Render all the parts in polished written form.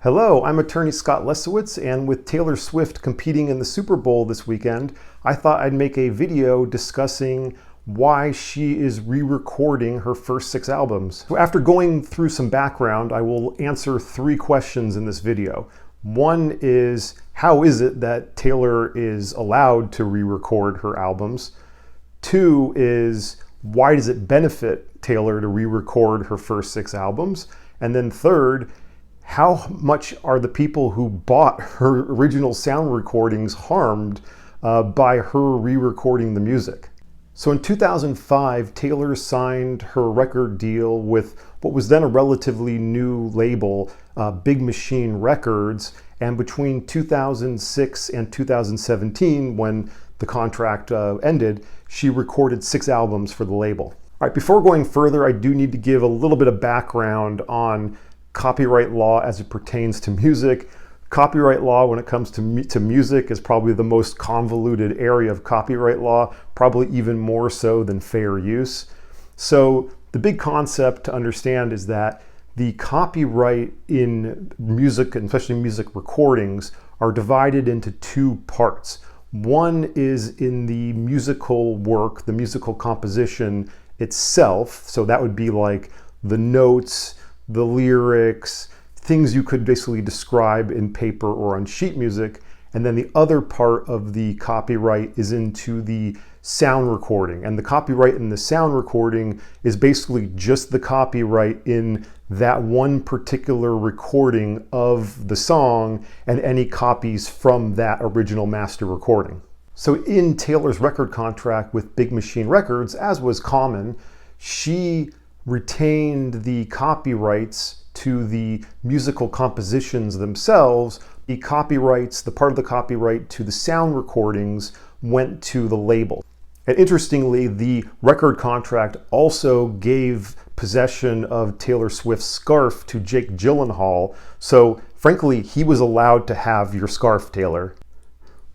Hello, I'm attorney Scott Lesowitz, and with Taylor Swift competing in the Super Bowl this weekend, I thought I'd make a video discussing why she is re-recording her first 6 albums. So after going through some background, I will answer 3 questions in this video. One is, how is it that Taylor is allowed to re-record her albums? 2 is, why does it benefit Taylor to re-record her first 6 albums? And then third, how much are the people who bought her original sound recordings harmed by her re-recording the music? So in 2005, Taylor signed her record deal with what was then a relatively new label, Big Machine Records, and between 2006 and 2017, when the contract ended, she recorded 6 albums for the label. All right, before going further, I do need to give a little bit of background on copyright law as it pertains to music. Copyright law when it comes to music is probably the most convoluted area of copyright law, probably even more so than fair use. So the big concept to understand is that the copyright in music, and especially music recordings, are divided into 2 parts. One is in the musical work, the musical composition itself. So that would be like the notes, the lyrics, things you could basically describe in paper or on sheet music. And then the other part of the copyright is into the sound recording. And the copyright in the sound recording is basically just the copyright in that one particular recording of the song and any copies from that original master recording. So in Taylor's record contract with Big Machine Records, as was common, she retained the copyrights to the musical compositions themselves. The copyrights, the part of the copyright to the sound recordings, went to the label. And interestingly, the record contract also gave possession of Taylor Swift's scarf to Jake Gyllenhaal. So frankly, he was allowed to have your scarf, Taylor.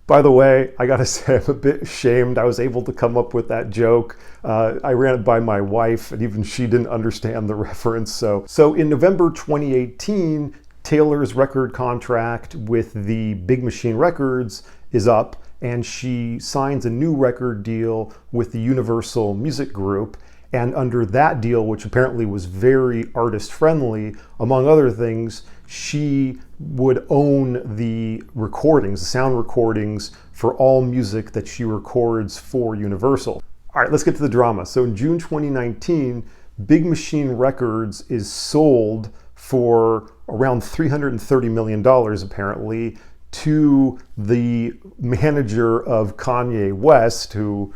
By the way, I gotta say, I'm a bit ashamed I was able to come up with that joke. I ran it by my wife, and even she didn't understand the reference. So in November 2018, Taylor's record contract with the Big Machine Records is up, and she signs a new record deal with the Universal Music Group. And under that deal, which apparently was very artist-friendly, among other things, she would own the recordings, the sound recordings, for all music that she records for Universal. All right, let's get to the drama. So in June 2019, Big Machine Records is sold for around $330 million, apparently, to the manager of Kanye West, who,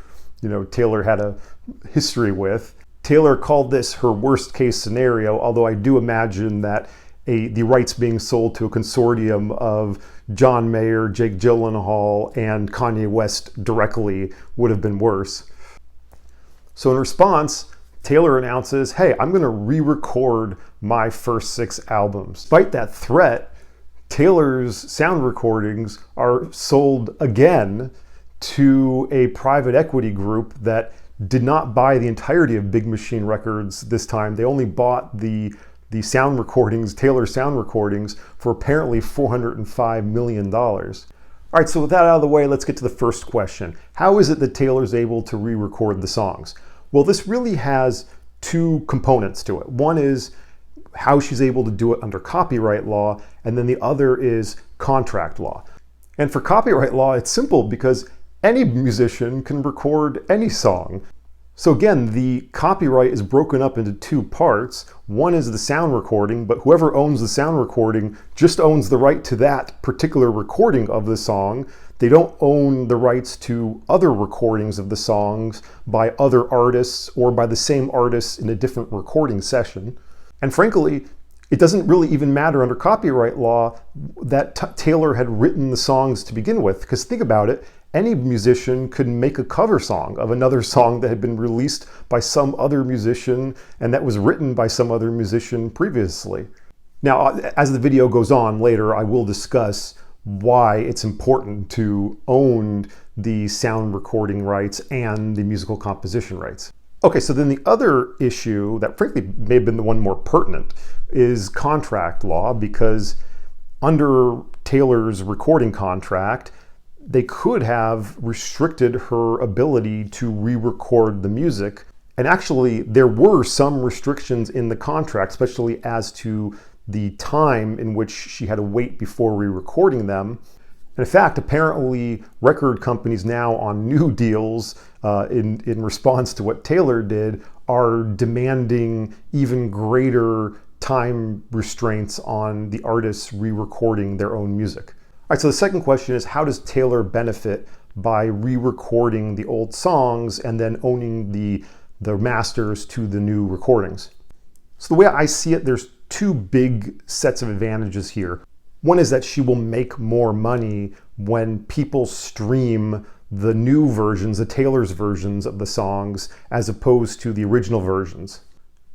Taylor had a history with. Taylor called this her worst case scenario, although I do imagine that the rights being sold to a consortium of John Mayer, Jake Gyllenhaal, and Kanye West directly would have been worse. So in response, Taylor announces, hey, I'm gonna re-record my first 6 albums. Despite that threat, Taylor's sound recordings are sold again to a private equity group that did not buy the entirety of Big Machine Records this time. They only bought the sound recordings, Taylor's sound recordings, for apparently $405 million. All right, so with that out of the way, let's get to the first question. How is it that Taylor's able to re-record the songs? Well, this really has 2 components to it. One is how she's able to do it under copyright law, and then the other is contract law. And for copyright law, it's simple because any musician can record any song. So again, the copyright is broken up into 2 parts. One is the sound recording, but whoever owns the sound recording just owns the right to that particular recording of the song. They don't own the rights to other recordings of the songs by other artists or by the same artists in a different recording session. And frankly, it doesn't really even matter under copyright law that Taylor had written the songs to begin with, because think about it, any musician could make a cover song of another song that had been released by some other musician and that was written by some other musician previously. Now, as the video goes on later, I will discuss why it's important to own the sound recording rights and the musical composition rights. Okay, so then the other issue that frankly may have been the one more pertinent is contract law, because Under Taylor's recording contract, they could have restricted her ability to re-record the music. And actually, there were some restrictions in the contract, especially as to the time in which she had to wait before re-recording them. And in fact, apparently, record companies now on new deals, in response to what Taylor did, are demanding even greater time restraints on the artists re-recording their own music. All right, so the second question is, how does Taylor benefit by re-recording the old songs and then owning the masters to the new recordings? So the way I see it, there's two big sets of advantages here. One is that she will make more money when people stream the new versions, the Taylor's versions of the songs, as opposed to the original versions.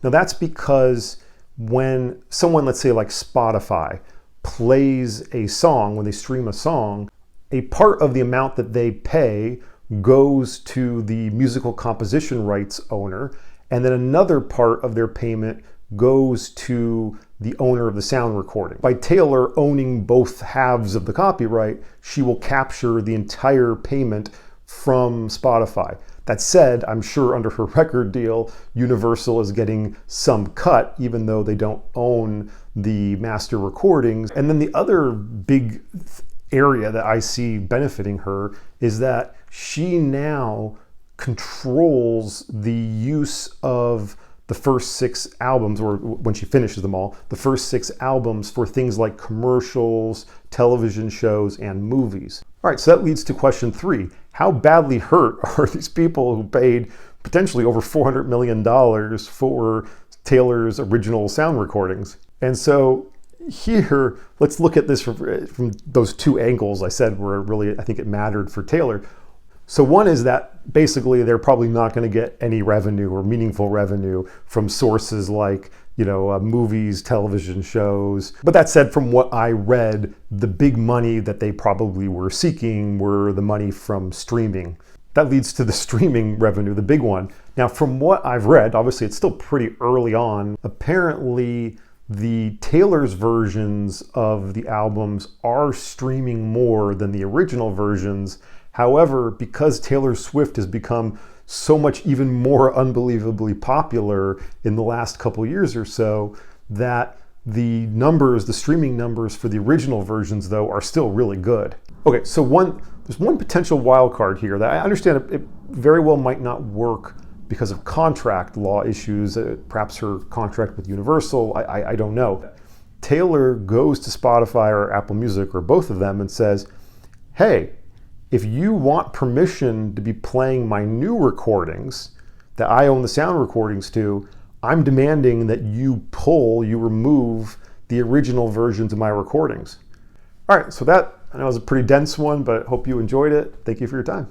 Now that's because when someone, let's say like Spotify, plays a song, when they stream a song, a part of the amount that they pay goes to the musical composition rights owner, and then another part of their payment goes to the owner of the sound recording. By Taylor owning both halves of the copyright, she will capture the entire payment from Spotify. That said, I'm sure under her record deal, Universal is getting some cut, even though they don't own the master recordings. And then the other big area that I see benefiting her is that she now controls the use of the first 6 albums, or when she finishes them all, the first 6 albums for things like commercials, television shows, and movies. All right, so that leads to question 3. How badly hurt are these people who paid potentially over $400 million for Taylor's original sound recordings? And so here, let's look at this from those 2 angles I said where really I think it mattered for Taylor. So one is that basically they're probably not going to get any revenue or meaningful revenue from sources like, movies, television shows. But that said, from what I read, the big money that they probably were seeking were the money from streaming. That leads to the streaming revenue, the big one. Now, from what I've read, obviously it's still pretty early on, apparently the Taylor's versions of the albums are streaming more than the original versions. However, because Taylor Swift has become so much even more unbelievably popular in the last couple years or so, that the streaming numbers for the original versions though are still really good. Okay, so there's one potential wild card here that I understand it very well might not work because of contract law issues, perhaps her contract with Universal, I don't know. Taylor goes to Spotify or Apple Music or both of them and says, hey, if you want permission to be playing my new recordings that I own the sound recordings to, I'm demanding that you remove the original versions of my recordings. All right, so that, I know it was a pretty dense one, but hope you enjoyed it. Thank you for your time.